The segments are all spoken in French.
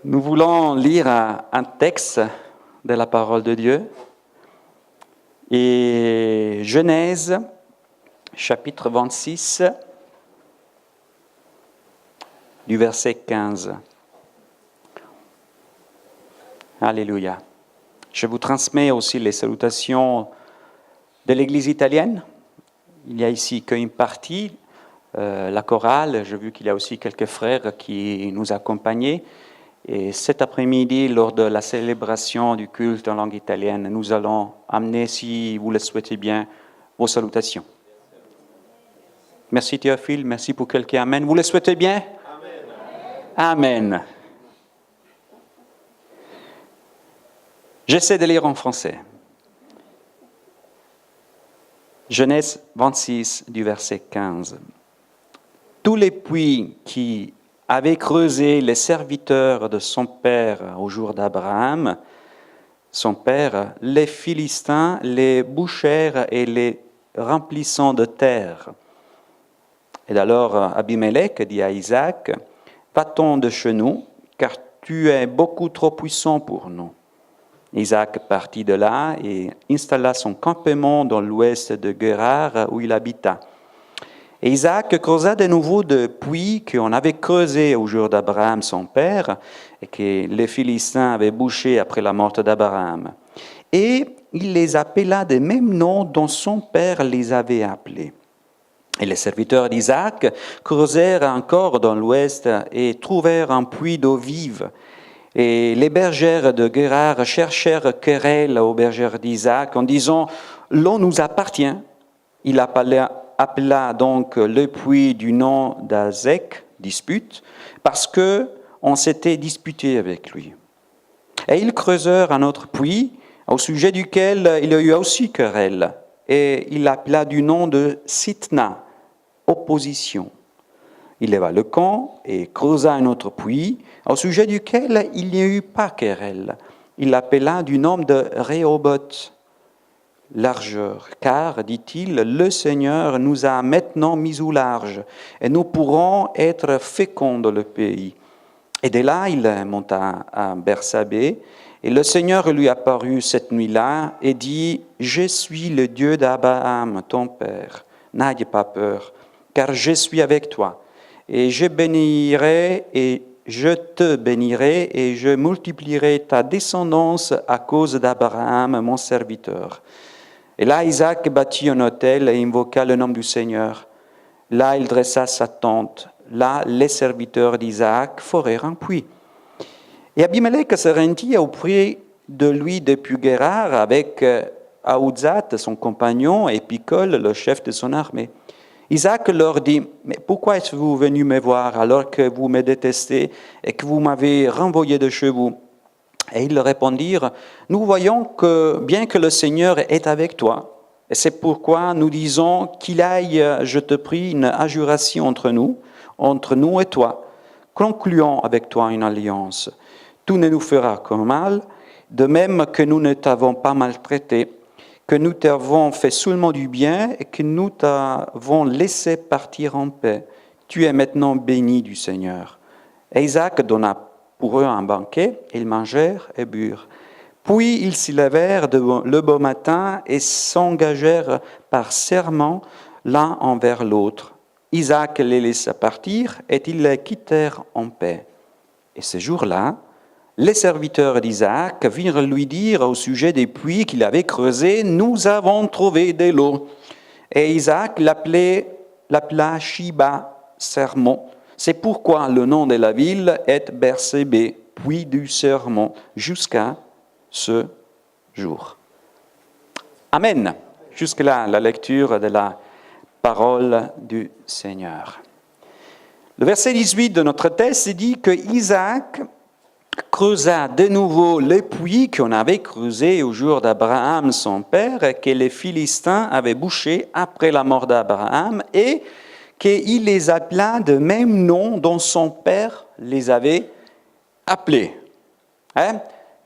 Nous voulons lire un texte de la parole de Dieu. Et Genèse, chapitre 26, du verset 15. Alléluia. Je vous transmets aussi les salutations de l'Église italienne. Il n'y a ici qu'une partie, la chorale. J'ai vu qu'il y a aussi quelques frères qui nous accompagnaient. Et cet après-midi, lors de la célébration du culte en langue italienne, nous allons amener, si vous le souhaitez bien, vos salutations. Merci Théophile, merci pour quelqu'un. Amen. Vous le souhaitez bien? Amen. Amen. J'essaie de lire en français. Genèse 26, du verset 15. Tous les puits qui avaient creusé les serviteurs de son père au jour d'Abraham, son père, les Philistins les bouchèrent et les remplissant de terre. Et alors Abimelech dit à Isaac, « Va-t'en de chez nous, car tu es beaucoup trop puissant pour nous. » Isaac partit de là et installa son campement dans l'ouest de Guérar où il habita. Et Isaac creusa de nouveau de puits qu'on avait creusés au jour d'Abraham son père et que les Philistins avaient bouchés après la mort d'Abraham. Et il les appela des mêmes noms dont son père les avait appelés. Et les serviteurs d'Isaac creusèrent encore dans l'ouest et trouvèrent un puits d'eau vive. Et les bergères de Guérar cherchèrent querelle aux bergères d'Isaac en disant « L'eau nous appartient ». Il appela donc le puits du nom d'Azek, dispute, parce qu'on s'était disputé avec lui. Et ils creusèrent un autre puits, au sujet duquel il y a eu aussi querelle, et il l'appela du nom de Sitna, opposition. Il leva le camp et creusa un autre puits, au sujet duquel il n'y a eu pas querelle. Il l'appela du nom de Rehoboth, largeur, car, dit-il, le Seigneur nous a maintenant mis au large, et nous pourrons être féconds dans le pays. Et de là, il monta à Bersabée, et le Seigneur lui apparut cette nuit-là, et dit, « Je suis le Dieu d'Abraham, ton père, n'ayez pas peur, car je suis avec toi, et je bénirai, et je te bénirai, et je multiplierai ta descendance à cause d'Abraham, mon serviteur. » Et là, Isaac bâtit un autel et invoqua le nom du Seigneur. Là, il dressa sa tente. Là, les serviteurs d'Isaac forèrent un puits. Et Abimelech se rendit auprès de lui depuis Guérar avec Aouzat, son compagnon, et Picol, le chef de son armée. Isaac leur dit, « Mais pourquoi êtes-vous venus me voir alors que vous me détestez et que vous m'avez renvoyé de chez vous ?» Et ils répondirent, « Nous voyons que bien que le Seigneur est avec toi, et c'est pourquoi nous disons qu'il aille, je te prie, une adjuration entre nous et toi. Concluons avec toi une alliance. Tout ne nous fera que mal, de même que nous ne t'avons pas maltraité, que nous t'avons fait seulement du bien et que nous t'avons laissé partir en paix. Tu es maintenant béni du Seigneur. » Et Isaac donna pour eux un banquet, ils mangèrent et burent. Puis ils s'y levèrent le beau matin et s'engagèrent par serment l'un envers l'autre. Isaac les laissa partir et ils les quittèrent en paix. Et ce jour-là, les serviteurs d'Isaac vinrent lui dire au sujet des puits qu'il avait creusés, « Nous avons trouvé de l'eau. » Et Isaac l'appela Shiba, serment. C'est pourquoi le nom de la ville est Bersabée, puits du serment, jusqu'à ce jour. Amen. Jusque-là, la lecture de la parole du Seigneur. Le verset 18 de notre texte dit que Isaac creusa de nouveau le puits qu'on avait creusé au jour d'Abraham, son père, et que les Philistins avaient bouché après la mort d'Abraham, et qu'il les appela de même nom dont son père les avait appelés.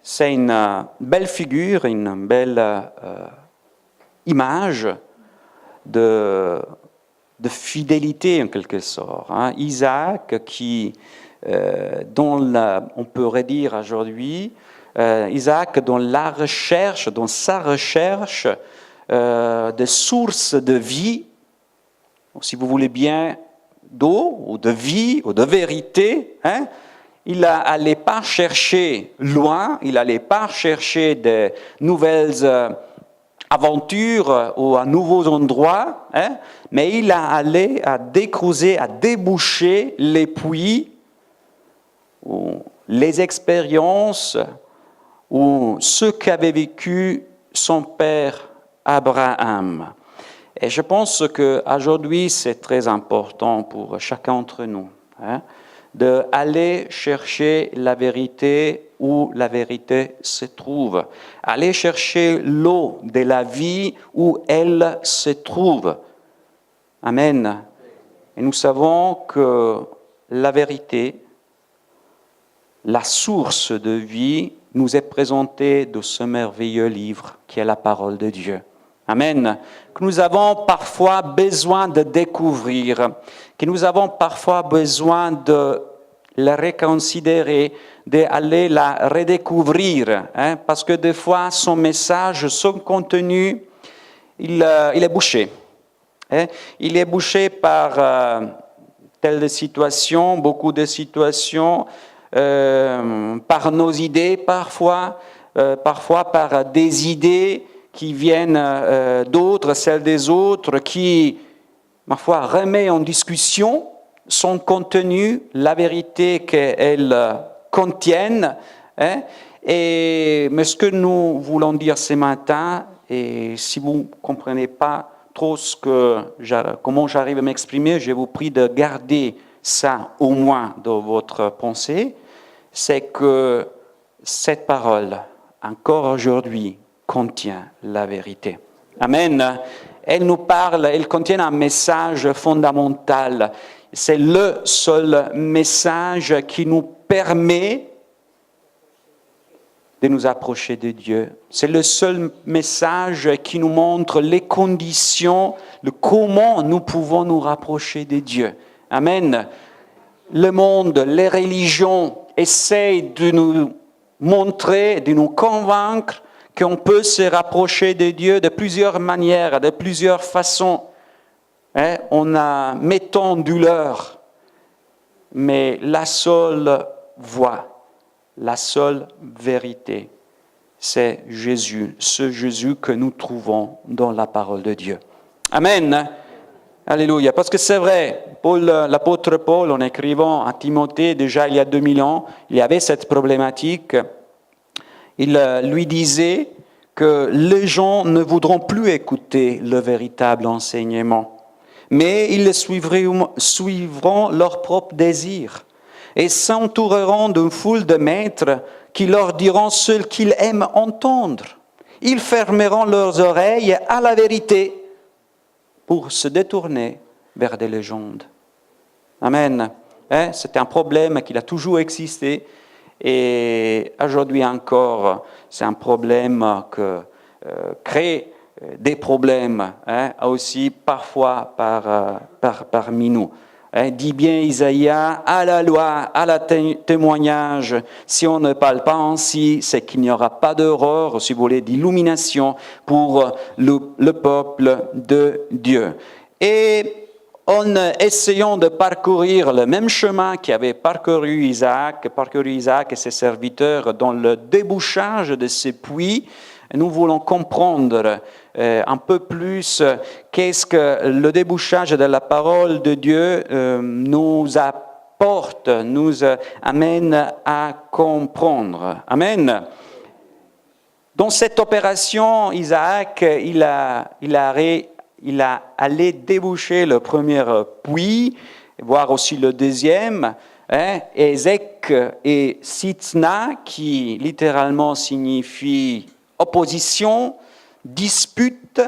C'est une belle figure, une belle image de fidélité en quelque sorte. Isaac qui on pourrait dire aujourd'hui, Isaac dans sa recherche des sources de vie, si vous voulez bien, d'eau ou de vie ou de vérité, hein, il n'allait pas chercher loin, il n'allait pas chercher de nouvelles aventures ou à nouveaux endroits, hein, mais il allait à décreuser, à déboucher les puits, ou les expériences ou ce qu'avait vécu son père Abraham. Et je pense qu'aujourd'hui, c'est très important pour chacun d'entre nous, hein, d'aller chercher la vérité où la vérité se trouve. Aller chercher l'eau de la vie où elle se trouve. Amen. Et nous savons que la vérité, la source de vie, nous est présentée dans ce merveilleux livre qui est la parole de Dieu. Amen. Que nous avons parfois besoin de découvrir, que nous avons parfois besoin de la reconsidérer, d'aller la redécouvrir, hein, parce que des fois, son message, son contenu, il est bouché. Hein. Il est bouché par telles situations, beaucoup de situations, par nos idées parfois par des idées qui viennent d'autres, celles des autres, qui, ma foi, remet en discussion son contenu, la vérité qu'elles contiennent. Hein, mais ce que nous voulons dire ce matin, et si vous ne comprenez pas trop comment j'arrive à m'exprimer, je vous prie de garder ça au moins dans votre pensée, c'est que cette parole, encore aujourd'hui, contient la vérité. Amen. Elle nous parle, elle contient un message fondamental. C'est le seul message qui nous permet de nous approcher de Dieu. C'est le seul message qui nous montre les conditions, comment nous pouvons nous rapprocher de Dieu. Amen. Le monde, les religions essayent de nous montrer, de nous convaincre qu'on peut se rapprocher de Dieu de plusieurs manières, de plusieurs façons, hein, en mettant douleur. Mais la seule voie, la seule vérité, c'est Jésus, ce Jésus que nous trouvons dans la parole de Dieu. Amen. Alléluia. Parce que c'est vrai, l'apôtre Paul, en écrivant à Timothée, déjà il y a 2000 ans, il y avait cette problématique. Il lui disait que les gens ne voudront plus écouter le véritable enseignement, mais ils suivront leurs propres désirs et s'entoureront d'une foule de maîtres qui leur diront ce qu'ils aiment entendre. Ils fermeront leurs oreilles à la vérité pour se détourner vers des légendes. Amen. C'est un problème qui a toujours existé et aujourd'hui encore, c'est un problème que crée des problèmes, aussi parfois parmi nous. Dit bien Isaïe, à la loi, à la témoignage, si on ne parle pas ainsi, c'est qu'il n'y aura pas d'aurore, si vous voulez, d'illumination pour le peuple de Dieu. Et en essayant de parcourir le même chemin qu'avait parcouru Isaac et ses serviteurs dans le débouchage de ces puits, nous voulons comprendre un peu plus qu'est-ce que le débouchage de la parole de Dieu nous apporte, nous amène à comprendre. Amen. Dans cette opération, Isaac, il a allé déboucher le premier puits, voire aussi le deuxième, Ezek et Sitna, qui littéralement signifie opposition, dispute.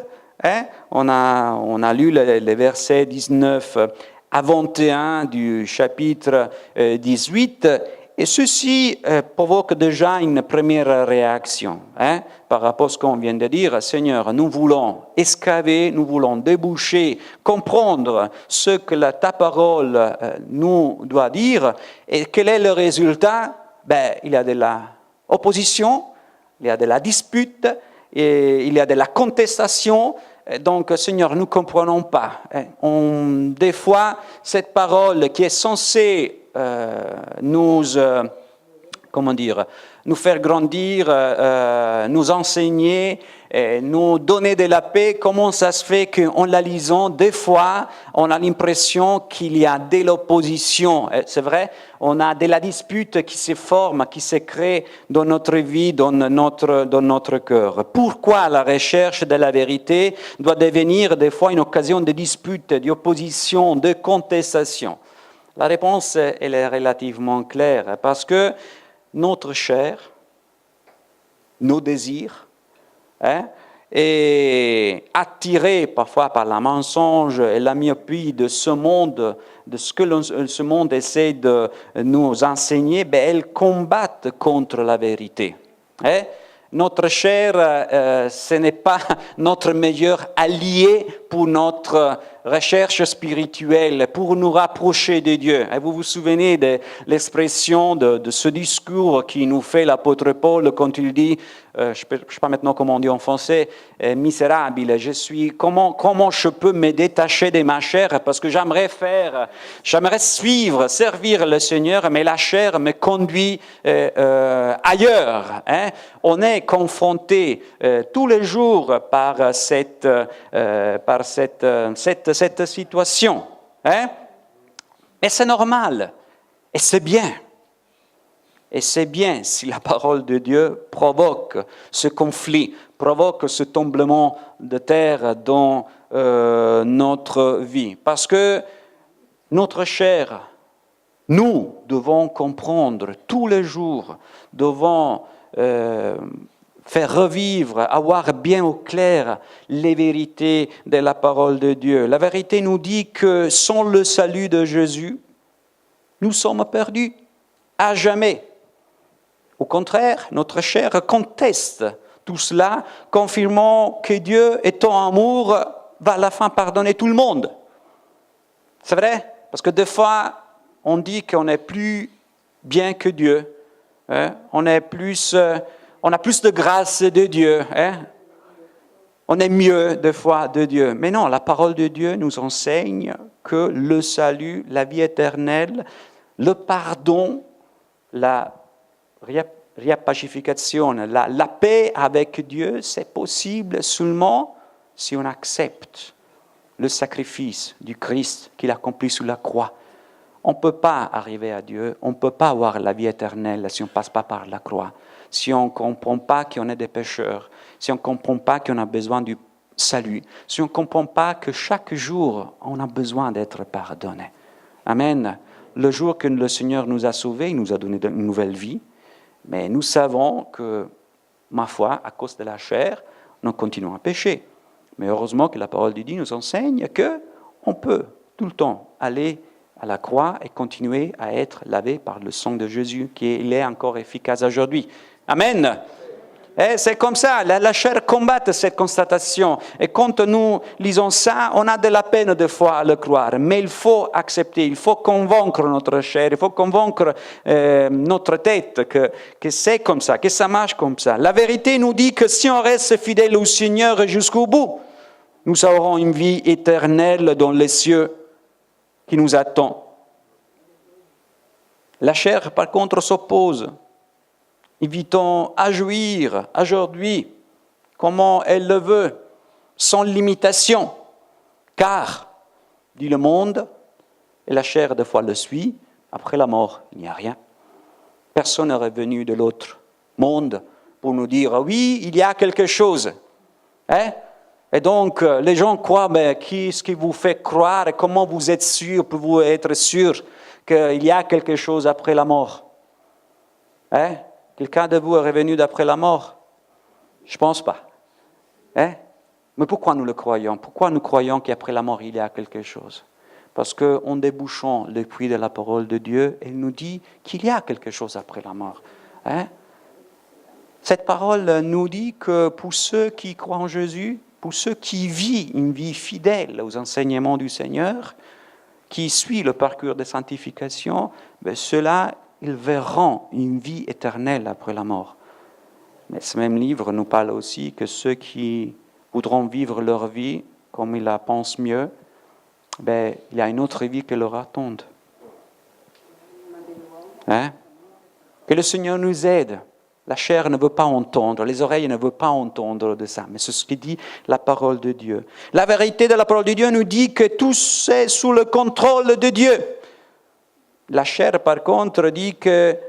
On a lu les versets 19 à 21 du chapitre 18, et ceci provoque déjà une première réaction par rapport à ce qu'on vient de dire. Seigneur, nous voulons excaver, nous voulons déboucher, comprendre ce que ta parole nous doit dire. Et quel est le résultat? Il y a de l'opposition, il y a de la dispute, et il y a de la contestation. Donc, Seigneur, nous ne comprenons pas. Des fois, cette parole qui est censée nous faire grandir, nous enseigner, nous donner de la paix, comment ça se fait qu'en la lisant, des fois, on a l'impression qu'il y a de l'opposition. C'est vrai, on a de la dispute qui se forme, qui se crée dans notre vie, dans notre cœur. Pourquoi la recherche de la vérité doit devenir des fois une occasion de dispute, d'opposition, de contestation? La réponse, elle est relativement claire, parce que notre chair, nos désirs, est attiré parfois par le mensonge et la myopie de ce monde, de ce que ce monde essaie de nous enseigner, elles combattent contre la vérité. Notre chair, ce n'est pas notre meilleur allié pour notre recherche spirituelle, pour nous rapprocher de Dieu. Et vous vous souvenez de l'expression de ce discours qui nous fait l'apôtre Paul quand il dit, je ne sais pas maintenant comment on dit en français, misérable, comment je peux me détacher de ma chair, parce que j'aimerais suivre, servir le Seigneur, mais la chair me conduit ailleurs. On est confronté tous les jours par cette situation. Et c'est normal. Et c'est bien. Et c'est bien si la parole de Dieu provoque ce conflit, provoque ce tremblement de terre dans notre vie. Parce que notre chair, nous devons comprendre tous les jours, devons faire revivre, avoir bien au clair les vérités de la parole de Dieu. La vérité nous dit que sans le salut de Jésus, nous sommes perdus à jamais. Au contraire, notre chair conteste tout cela, confirmant que Dieu, étant amour, va à la fin pardonner tout le monde. C'est vrai, parce que des fois, on dit qu'on est plus bien que Dieu. On a plus de grâce de Dieu. On est mieux des fois de Dieu. Mais non, la parole de Dieu nous enseigne que le salut, la vie éternelle, le pardon, la riappacification, la paix avec Dieu, c'est possible seulement si on accepte le sacrifice du Christ qu'il a accompli sur la croix. On ne peut pas arriver à Dieu, on ne peut pas avoir la vie éternelle si on ne passe pas par la croix, si on ne comprend pas qu'on est des pécheurs, si on ne comprend pas qu'on a besoin du salut, si on ne comprend pas que chaque jour, on a besoin d'être pardonné. Amen. Le jour que le Seigneur nous a sauvés, il nous a donné une nouvelle vie, mais nous savons que, ma foi, à cause de la chair, nous continuons à pécher. Mais heureusement que la parole de Dieu nous enseigne qu'on peut tout le temps aller à la croix et continuer à être lavé par le sang de Jésus, qui est encore efficace aujourd'hui. Amen. Et c'est comme ça, la chair combat cette constatation. Et quand nous lisons ça, on a de la peine des fois à le croire. Mais il faut accepter, il faut convaincre notre chair, il faut convaincre notre tête que c'est comme ça, que ça marche comme ça. La vérité nous dit que si on reste fidèle au Seigneur jusqu'au bout, nous aurons une vie éternelle dans les cieux qui nous attend. La chair, par contre, s'oppose. Invitons à jouir aujourd'hui, comment elle le veut, sans limitation. Car, dit le monde, et la chair des fois le suit, après la mort, il n'y a rien. Personne n'est revenu de l'autre monde pour nous dire, oui, il y a quelque chose. Et donc, les gens croient, mais qu'est-ce qui vous fait croire et comment vous êtes sûr, pouvez-vous être sûr qu'il y a quelque chose après la mort? Quelqu'un de vous est revenu d'après la mort? Je ne pense pas. Mais pourquoi nous le croyons? Pourquoi nous croyons qu'après la mort, il y a quelque chose? Parce qu'en débouchant le puits de la parole de Dieu, elle nous dit qu'il y a quelque chose après la mort. Hein? Cette parole nous dit que pour ceux qui croient en Jésus, pour ceux qui vivent une vie fidèle aux enseignements du Seigneur, qui suit le parcours de sanctification, ceux-là, ils verront une vie éternelle après la mort. Mais ce même livre nous parle aussi que ceux qui voudront vivre leur vie comme ils la pensent mieux, il y a une autre vie qui leur attend. Hein? Que le Seigneur nous aide. La chair ne veut pas entendre, les oreilles ne veulent pas entendre de ça, mais c'est ce que dit la parole de Dieu. La vérité de la parole de Dieu nous dit que tout c'est sous le contrôle de Dieu. La chair, par contre, dit qu'elle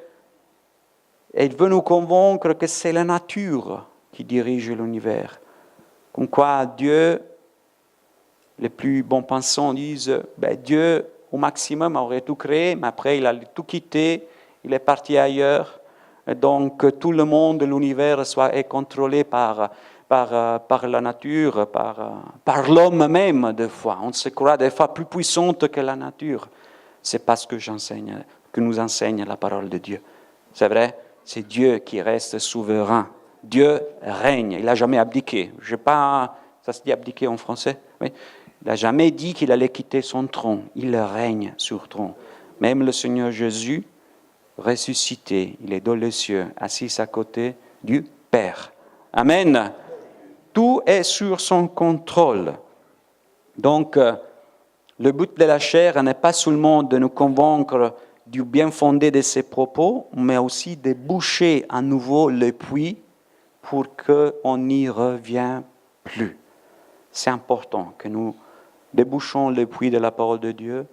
veut nous convaincre que c'est la nature qui dirige l'univers. Comme quoi Dieu, les plus bons pensants disent, Dieu au maximum aurait tout créé, mais après il a tout quitté, il est parti ailleurs. Et donc tout le monde, l'univers est contrôlé par la nature, par l'homme même des fois. On se croit des fois plus puissante que la nature. C'est pas ce que nous enseigne la parole de Dieu. C'est vrai, c'est Dieu qui reste souverain. Dieu règne, il n'a jamais abdiqué. Ça se dit abdiquer en français? Oui. Il n'a jamais dit qu'il allait quitter son trône. Il règne sur le trône. Même le Seigneur Jésus, ressuscité, il est dans les cieux, assis à côté du Père. Amen. Tout est sur son contrôle. Donc, le but de la chair n'est pas seulement de nous convaincre du bien fondé de ses propos, mais aussi de boucher à nouveau le puits pour qu'on n'y revienne plus. C'est important que nous débouchons le puits de la parole de Dieu,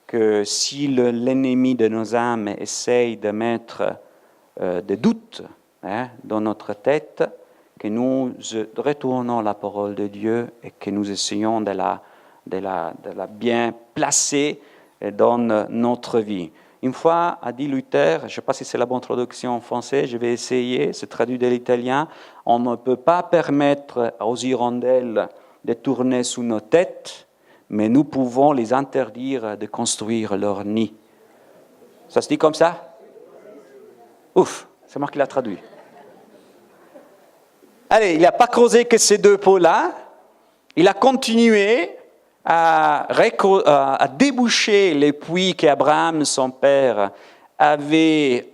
que si l'ennemi de nos âmes essaye de mettre des doutes dans notre tête, que nous retournons la parole de Dieu et que nous essayons de la bien placer dans notre vie. Une fois, a dit Luther, je ne sais pas si c'est la bonne traduction en français, je vais essayer, c'est traduit de l'italien, on ne peut pas permettre aux hirondelles de tourner sous nos têtes, mais nous pouvons les interdire de construire leur nid. Ça se dit comme ça? Ouf, c'est moi qui l'ai traduit. Allez, il n'a pas creusé que ces deux pots-là, il a continué à déboucher les puits qu'Abraham, son père, avait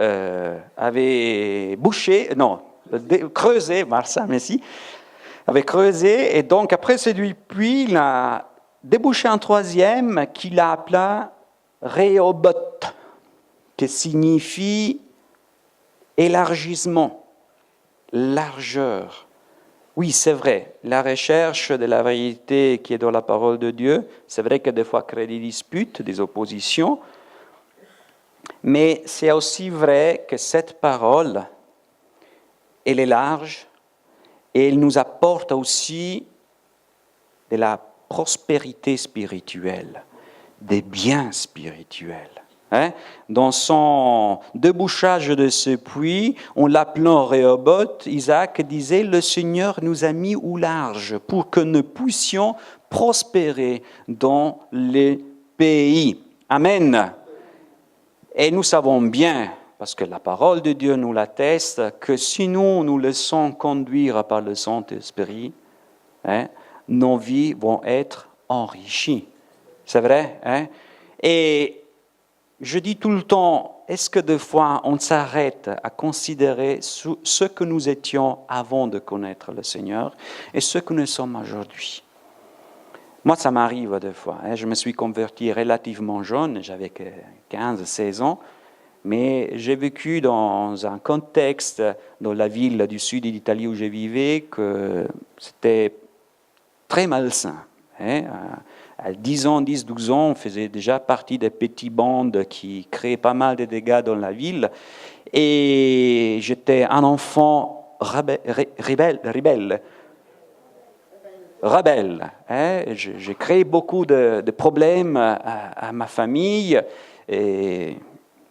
creusé, Marsa, merci, avait creusé, et donc après ces deux puits, il a débouché un troisième qu'il a appelé Rehoboth, qui signifie élargissement, largeur. Oui, c'est vrai, la recherche de la vérité qui est dans la parole de Dieu, c'est vrai que des fois crée des disputes, des oppositions, mais c'est aussi vrai que cette parole, elle est large et elle nous apporte aussi de la prospérité spirituelle, des biens spirituels. Dans son débouchage de ce puits, en l'appelant Rehoboth, Isaac disait « Le Seigneur nous a mis au large pour que nous puissions prospérer dans les pays. » Amen. Et nous savons bien, parce que la parole de Dieu nous l'atteste, que si nous laissons conduire par le Saint-Esprit, nos vies vont être enrichies. C'est vrai? Et je dis tout le temps, est-ce que des fois on s'arrête à considérer ce que nous étions avant de connaître le Seigneur et ce que nous sommes aujourd'hui? Moi, ça m'arrive des fois. Je me suis converti relativement jeune, j'avais 15-16 ans, mais j'ai vécu dans un contexte, dans la ville du sud de l'Italie où je vivais, que c'était très malsain. À 10 ans, 10-12 ans, on faisait déjà partie des petites bandes qui créaient pas mal de dégâts dans la ville. Et j'étais un enfant rebelle. J'ai créé beaucoup de problèmes à ma famille. Et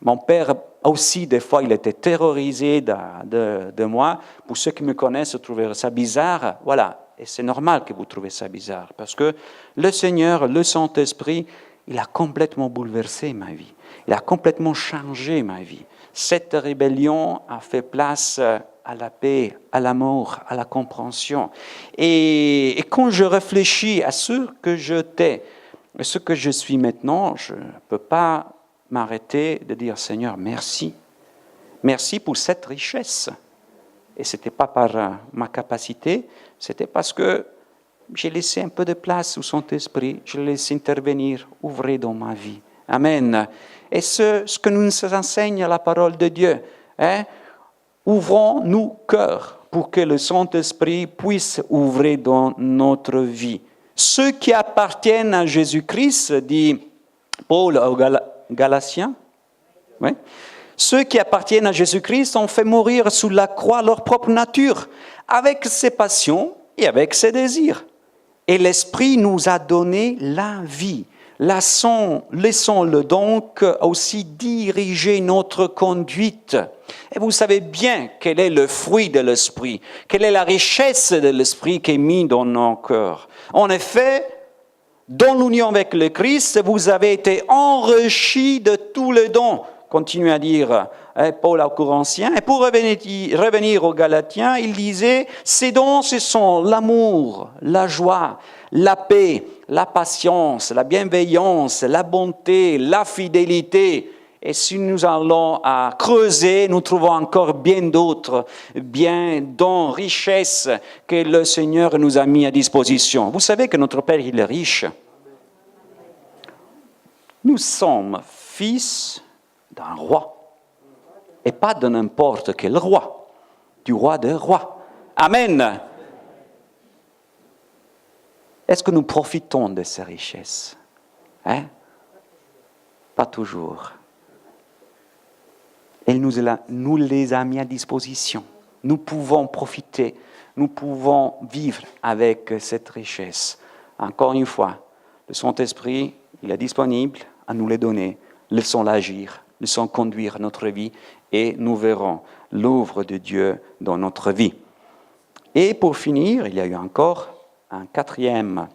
mon père aussi, des fois, il était terrorisé de moi. Pour ceux qui me connaissent, trouver ça bizarre. Voilà. Et c'est normal que vous trouvez ça bizarre, parce que le Seigneur, le Saint-Esprit, il a complètement bouleversé ma vie. Il a complètement changé ma vie. Cette rébellion a fait place à la paix, à l'amour, à la compréhension. Et quand je réfléchis à ce que j'étais, ce que je suis maintenant, je ne peux pas m'arrêter de dire, Seigneur, merci. Merci pour cette richesse. Et ce n'était pas par ma capacité, c'était parce que j'ai laissé un peu de place au Saint-Esprit, je l'ai laissé intervenir, ouvrir dans ma vie. Amen. Et ce que nous enseigne la parole de Dieu, ouvrons nos cœurs pour que le Saint-Esprit puisse ouvrir dans notre vie. Ceux qui appartiennent à Jésus-Christ, dit Paul aux Galatiens, oui. Ceux qui appartiennent à Jésus-Christ ont fait mourir sous la croix leur propre nature, avec ses passions et avec ses désirs. Et l'Esprit nous a donné la vie. Laissons-le donc aussi diriger notre conduite. Et vous savez bien quel est le fruit de l'Esprit, quelle est la richesse de l'Esprit qui est mise dans nos cœurs. En effet, dans l'union avec le Christ, vous avez été enrichis de tous les dons. Continue à dire Paul aux Corinthiens. Et pour revenir aux Galatiens, il disait, ces dons, ce sont l'amour, la joie, la paix, la patience, la bienveillance, la bonté, la fidélité. Et si nous allons à creuser, nous trouvons encore bien d'autres biens, dons, richesses que le Seigneur nous a mis à disposition. Vous savez que notre Père, il est riche. Nous sommes fils d'un roi. Et pas de n'importe quel roi. Du roi des rois. Amen. Est-ce que nous profitons de ces richesses? Pas toujours. Il nous les a mis à disposition. Nous pouvons profiter, nous pouvons vivre avec cette richesse. Encore une fois, le Saint-Esprit, il est disponible à nous les donner. Laissons l'agir, laissons conduire notre vie et nous verrons l'œuvre de Dieu dans notre vie. Et pour finir, il y a eu encore un quatrième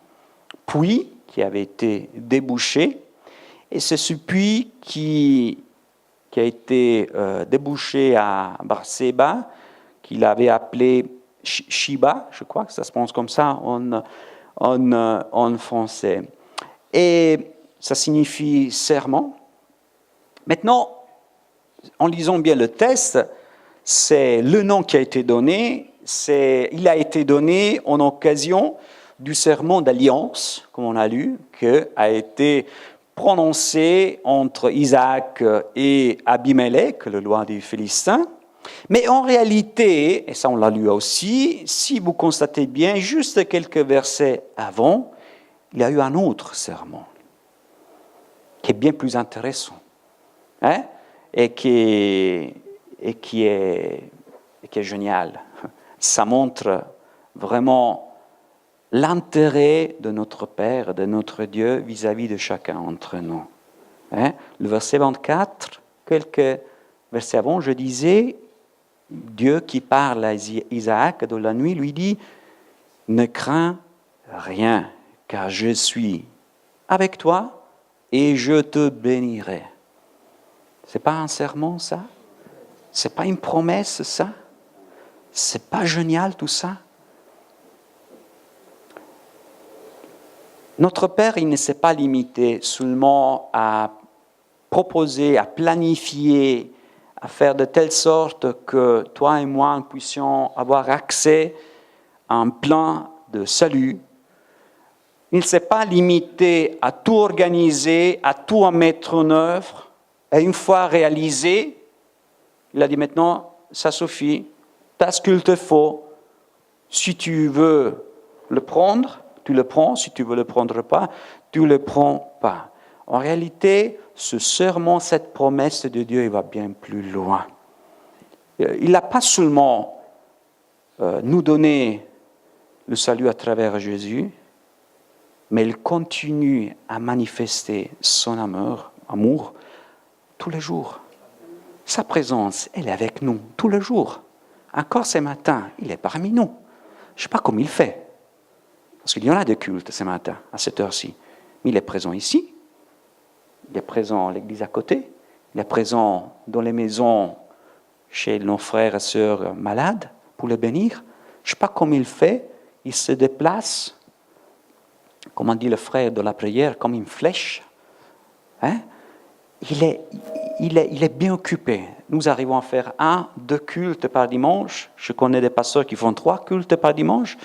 puits qui avait été débouché. Et c'est ce puits qui a été débouché à Berseba, qu'il avait appelé Shiba, je crois que ça se prononce comme ça en français. Et ça signifie serment. Maintenant, en lisant bien le texte, c'est le nom qui a été donné, il a été donné en occasion du serment d'alliance, comme on a lu, qui a été prononcé entre Isaac et Abimelech, le roi des Philistins. Mais en réalité, et ça on l'a lu aussi, si vous constatez bien, juste quelques versets avant, il y a eu un autre serment qui est bien plus intéressant, et qui est génial. Ça montre vraiment l'intérêt de notre Père, de notre Dieu vis-à-vis de chacun d'entre nous. Le verset 24, quelques versets avant, je disais, Dieu qui parle à Isaac de la nuit lui dit « Ne crains rien, car je suis avec toi et je te bénirai. » C'est pas un serment, ça? C'est pas une promesse, ça? C'est pas génial, tout ça? Notre Père, il ne s'est pas limité seulement à proposer, à planifier, à faire de telle sorte que toi et moi puissions avoir accès à un plan de salut. Il ne s'est pas limité à tout organiser, à tout en mettre en œuvre. Et une fois réalisé, il a dit maintenant, ça suffit, tu as ce qu'il te faut. Si tu veux le prendre, tu le prends. Si tu ne veux le prendre pas, tu ne le prends pas. En réalité, ce serment, cette promesse de Dieu, il va bien plus loin. Il n'a pas seulement nous donné le salut à travers Jésus, mais il continue à manifester son amour tous les jours. Sa présence, elle est avec nous tous les jours. Encore ce matin, il est parmi nous. Je ne sais pas comment il fait. Parce qu'il y en a des cultes ce matin, à cette heure-ci. Mais il est présent ici. Il est présent à l'église à côté. Il est présent dans les maisons chez nos frères et sœurs malades pour les bénir. Je ne sais pas comment il fait. Il se déplace, comme on dit le frère de la prière, comme une flèche. Hein? Il est bien occupé. Nous arrivons à faire 2 cultes par dimanche. Je connais des pasteurs qui font 3 cultes par dimanche.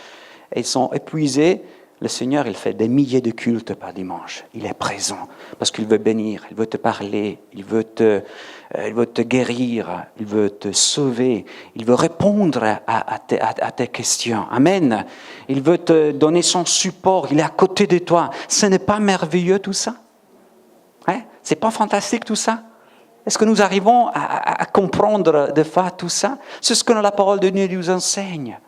Et ils sont épuisés. Le Seigneur, il fait des milliers de cultes par dimanche. Il est présent parce qu'il veut bénir, il veut te parler, il veut te guérir, il veut te sauver, il veut répondre à tes questions. Amen. Il veut te donner son support, il est à côté de toi. Ce n'est pas merveilleux tout ça? Hein? C'est pas fantastique tout ça? Est-ce que nous arrivons à comprendre de fois tout ça? C'est ce que la parole de Dieu nous enseigne.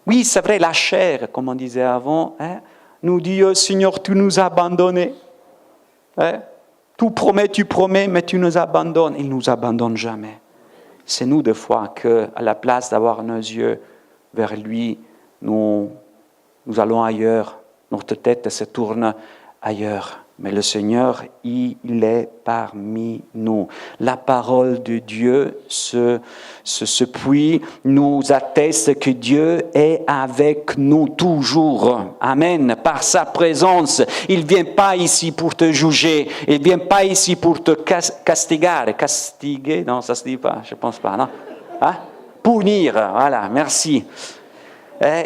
Oui, c'est vrai, la chair, comme on disait avant, hein, nous dit, Seigneur, tu nous as abandonnés. Hein? Tu promets, mais tu nous abandonnes. Il ne nous abandonne jamais. C'est nous, des fois, qu'à la place d'avoir nos yeux vers lui, nous allons ailleurs. Notre tête se tourne ailleurs. Mais le Seigneur, il est parmi nous. La parole de Dieu, ce puits, nous atteste que Dieu est avec nous toujours. Amen. Par sa présence, il ne vient pas ici pour te juger. Il ne vient pas ici pour te castiger. Castiguer, non, ça ne se dit pas, je ne pense pas, non. Hein? Punir, voilà, merci.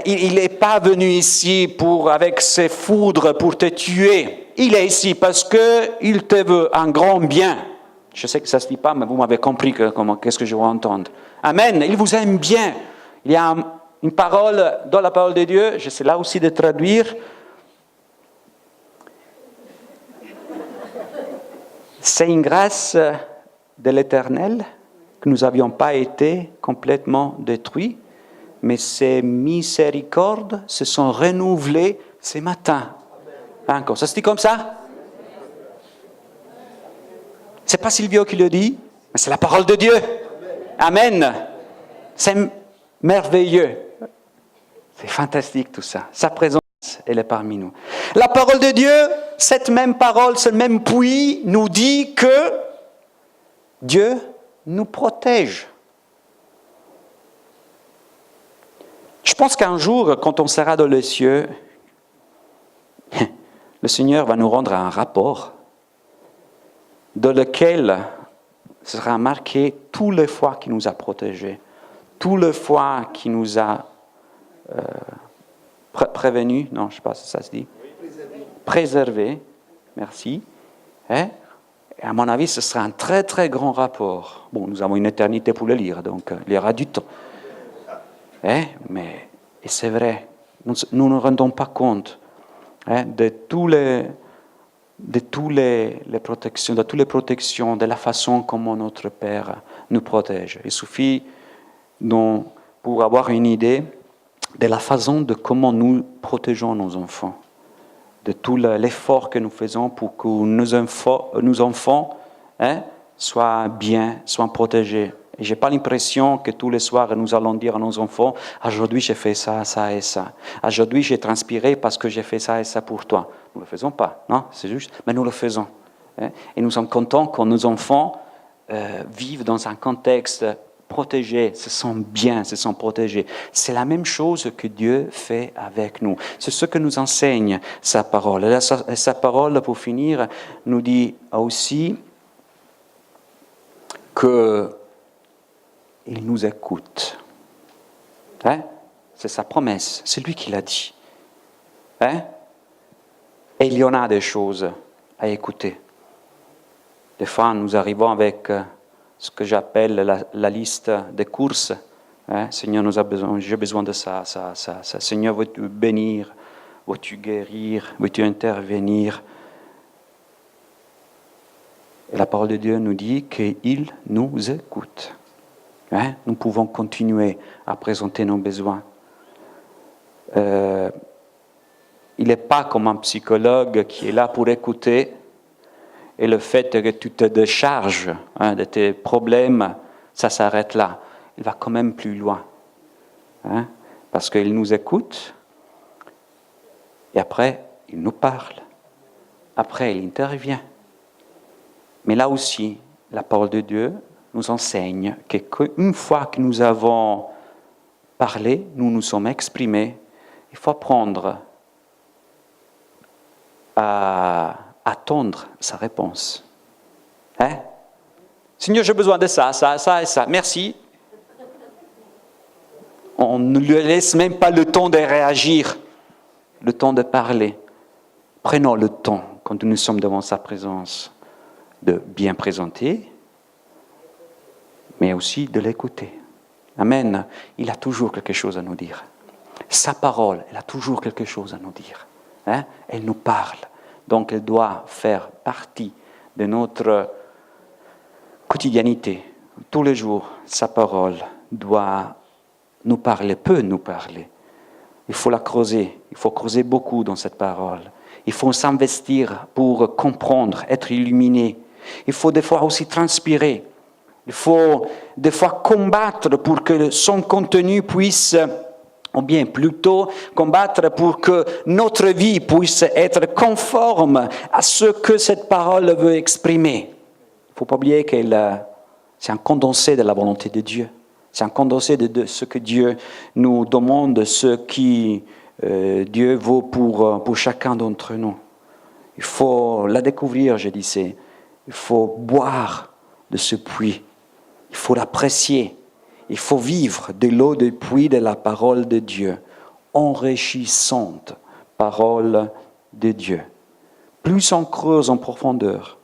Il n'est pas venu ici avec ses foudres pour te tuer. Il est ici parce qu'il te veut un grand bien. Je sais que ça ne se dit pas, mais vous m'avez compris qu'est-ce que je veux entendre. Amen. Il vous aime bien. Il y a une parole dans la parole de Dieu, j'essaie là aussi de traduire. C'est une grâce de l'Éternel que nous n'avions pas été complètement détruits, mais ces miséricordes se sont renouvelées ce matin. Encore. Ça se dit comme ça? C'est pas Silvio qui le dit, mais c'est la parole de Dieu. Amen. C'est merveilleux. C'est fantastique tout ça. Sa présence, elle est parmi nous. La parole de Dieu, cette même parole, ce même puits, nous dit que Dieu nous protège. Je pense qu'un jour, quand on sera dans les cieux, le Seigneur va nous rendre un rapport dans lequel sera marqué toutes les fois qu'il nous a protégés, toutes les fois qu'il nous a prévenus, non, je ne sais pas si ça se dit, préservés, merci. Et à mon avis, ce sera un très très grand rapport. Bon, nous avons une éternité pour le lire, donc il y aura du temps. Mais c'est vrai, nous ne nous rendons pas compte de toutes les protections, de la façon comment notre Père nous protège. Il suffit donc, pour avoir une idée de la façon de comment nous protégeons nos enfants, de tout l'effort que nous faisons pour que nos enfants soient bien, soient protégés. Et je n'ai pas l'impression que tous les soirs, nous allons dire à nos enfants, « Aujourd'hui, j'ai fait ça, ça et ça. Aujourd'hui, j'ai transpiré parce que j'ai fait ça et ça pour toi. » Nous ne le faisons pas, non, c'est juste, mais nous le faisons. Et nous sommes contents quand nos enfants vivent dans un contexte protégé, se sentent bien, se sentent protégés. C'est la même chose que Dieu fait avec nous. C'est ce que nous enseigne sa parole. Et sa parole, pour finir, nous dit aussi que il nous écoute. C'est sa promesse, c'est lui qui l'a dit. Et il y en a des choses à écouter. Des fois, nous arrivons avec ce que j'appelle la liste des courses. Seigneur, j'ai besoin de ça. Seigneur, veux-tu bénir? Veux-tu guérir? Veux-tu intervenir? Et la parole de Dieu nous dit qu'il nous écoute. Nous pouvons continuer à présenter nos besoins. Il n'est pas comme un psychologue qui est là pour écouter et le fait que tu te décharges de tes problèmes, ça s'arrête là. Il va quand même plus loin. Parce qu'il nous écoute et après, il nous parle. Après, il intervient. Mais là aussi, la parole de Dieu nous enseigne qu'une fois que nous avons parlé, nous nous sommes exprimés, il faut apprendre à attendre sa réponse. Hein? Seigneur, j'ai besoin de ça, ça, ça et ça. Merci. On ne lui laisse même pas le temps de réagir, le temps de parler. Prenons le temps, quand nous sommes devant sa présence, de bien présenter, mais aussi de l'écouter. Amen. Il a toujours quelque chose à nous dire. Sa parole, elle a toujours quelque chose à nous dire. Hein? Elle nous parle. Donc, elle doit faire partie de notre quotidianité. Tous les jours, sa parole doit nous parler, peut nous parler. Il faut la creuser. Il faut creuser beaucoup dans cette parole. Il faut s'investir pour comprendre, être illuminé. Il faut des fois aussi transpirer. Il faut des fois combattre pour que son contenu puisse, ou bien plutôt combattre pour que notre vie puisse être conforme à ce que cette parole veut exprimer. Il ne faut pas oublier que c'est un condensé de la volonté de Dieu. C'est un condensé de ce que Dieu nous demande, ce qui Dieu vaut pour chacun d'entre nous. Il faut la découvrir, je disais. Il faut boire de ce puits. Il faut l'apprécier. Il faut vivre de l'eau du puits de la parole de Dieu. Enrichissante parole de Dieu. Plus on creuse en profondeur,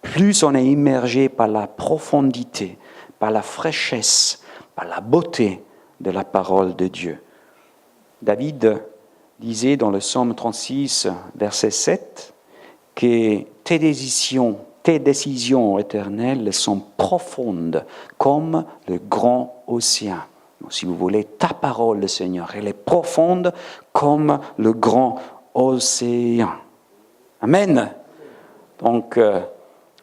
plus on est immergé par la profondité, par la fraîchesse, par la beauté de la parole de Dieu. David disait dans le psaume 36, verset 7, que tes décisions éternelles sont profondes comme le grand océan. Si vous voulez, ta parole, Seigneur, elle est profonde comme le grand océan. Amen. Donc,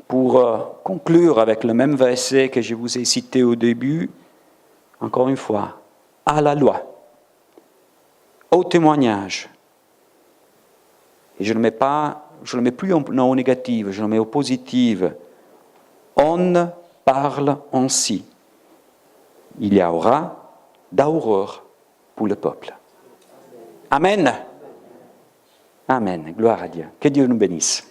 pour conclure avec le même verset que je vous ai cité au début, encore une fois, à la loi, au témoignage. Et je ne le mets plus au négatif, je le mets au positif. On parle ainsi. Il y aura d'aurore pour le peuple. Amen. Amen. Gloire à Dieu. Que Dieu nous bénisse.